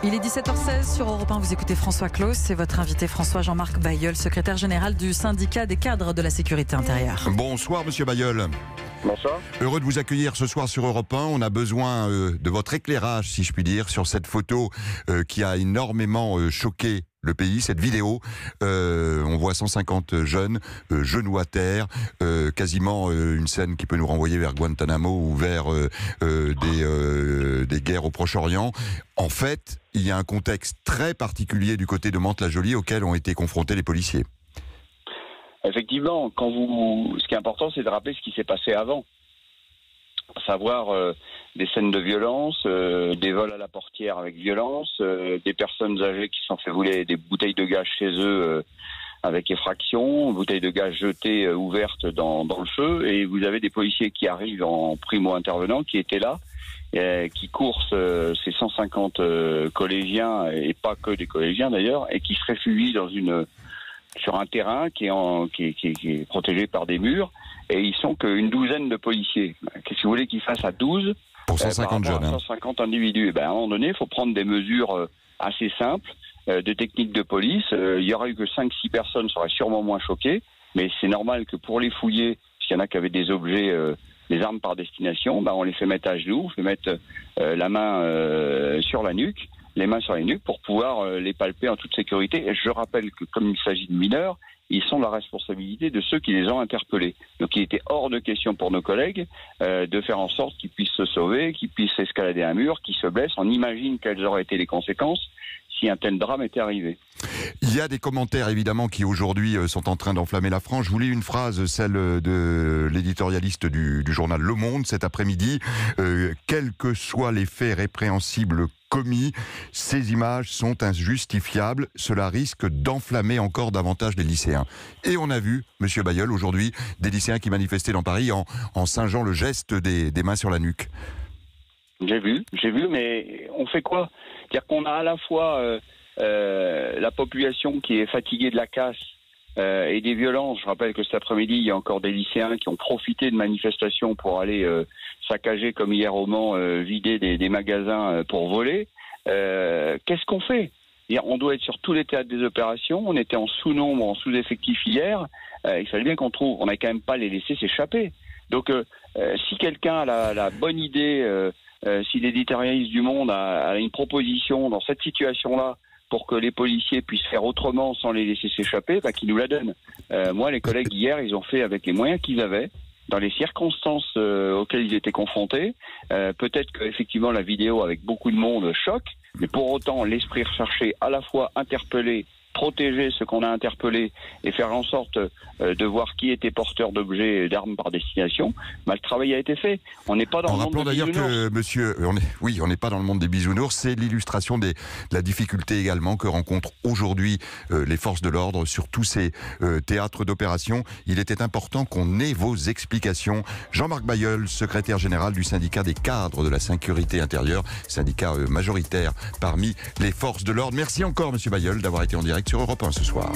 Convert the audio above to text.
Il est 17h16 sur Europe 1, vous écoutez François Claus, c'est votre invité François Jean-Marc Bailleul, secrétaire général du syndicat des cadres de la sécurité intérieure. Bonsoir Monsieur Bailleul. Bonsoir. Heureux de vous accueillir ce soir sur Europe 1. On a besoin de votre éclairage, si je puis dire, sur cette photo qui a énormément choqué le pays, cette vidéo. On voit 150 jeunes genoux à terre, quasiment une scène qui peut nous renvoyer vers Guantanamo ou vers des guerres au Proche-Orient. En fait, il y a un contexte très particulier du côté de Mantes-la-Jolie auquel ont été confrontés les policiers. Effectivement, ce qui est important, c'est de rappeler ce qui s'est passé avant. À savoir des scènes de violence, des vols à la portière avec violence, des personnes âgées qui se sont fait voler des bouteilles de gaz chez eux avec effraction, bouteilles de gaz jetées ouvertes dans le feu, et vous avez des policiers qui arrivent en primo-intervenant, qui étaient là, qui coursent ces 150 collégiens, et pas que des collégiens d'ailleurs, et qui se réfugient sur un terrain qui est protégé par des murs, et ils sont qu'une douzaine de policiers. Qu'est-ce que vous voulez qu'ils fassent à 12 pour 150 jeunes, 150 individus. À un moment donné, il faut prendre des mesures assez simples, de techniques de police. Il y aurait eu que 5-6 personnes, ça aurait sûrement moins choqué, mais c'est normal que pour les fouiller, s'il y en a qui avaient des objets, des armes par destination, on les fait mettre à genoux, on fait mettre la main sur la nuque, les mains sur les nuques pour pouvoir les palper en toute sécurité. Et je rappelle que comme il s'agit de mineurs, ils sont la responsabilité de ceux qui les ont interpellés. Donc il était hors de question pour nos collègues de faire en sorte qu'ils puissent se sauver, qu'ils puissent escalader un mur, qu'ils se blessent. On imagine quelles auraient été les conséquences si un tel drame était arrivé. Il y a des commentaires évidemment qui aujourd'hui sont en train d'enflammer la France. Je vous lis une phrase, celle de l'éditorialiste du journal Le Monde cet après-midi. Quels que soient les faits répréhensibles commis, ces images sont injustifiables. Cela risque d'enflammer encore davantage les lycéens. Et on a vu, Monsieur Bailleul, aujourd'hui, des lycéens qui manifestaient dans Paris en singeant le geste des mains sur la nuque. J'ai vu, mais on fait quoi? C'est-à-dire qu'on a à la fois la population qui est fatiguée de la casse et des violences. Je rappelle que cet après-midi, il y a encore des lycéens qui ont profité de manifestations pour aller saccager, comme hier au Mans, vider des magasins pour voler. Qu'est-ce qu'on fait? On doit être sur tous les théâtres des opérations. On était en sous-nombre, en sous-effectif hier. Il fallait bien qu'on trouve. On n'a quand même pas les laisser s'échapper. Donc, si quelqu'un a la bonne idée, si l'éditorialiste du Monde a une proposition dans cette situation-là pour que les policiers puissent faire autrement sans les laisser s'échapper, qu'ils nous la donnent. Moi, les collègues hier, ils ont fait avec les moyens qu'ils avaient, dans les circonstances auxquelles ils étaient confrontés. Peut-être qu'effectivement la vidéo avec beaucoup de monde choque, mais pour autant l'esprit recherché, à la fois interpeller, protéger ce qu'on a interpellé et faire en sorte de voir qui était porteur d'objets d'armes par destination, le travail a été fait. On n'est pas dans le monde des bisounours. En rappelant d'ailleurs que, monsieur, on n'est pas dans le monde des bisounours, c'est l'illustration de la difficulté également que rencontrent aujourd'hui les forces de l'ordre sur tous ces théâtres d'opération. Il était important qu'on ait vos explications. Jean-Marc Bailleul, secrétaire général du syndicat des cadres de la sécurité intérieure, syndicat majoritaire parmi les forces de l'ordre. Merci encore, monsieur Bailleul, d'avoir été en direct sur Europe 1 ce soir.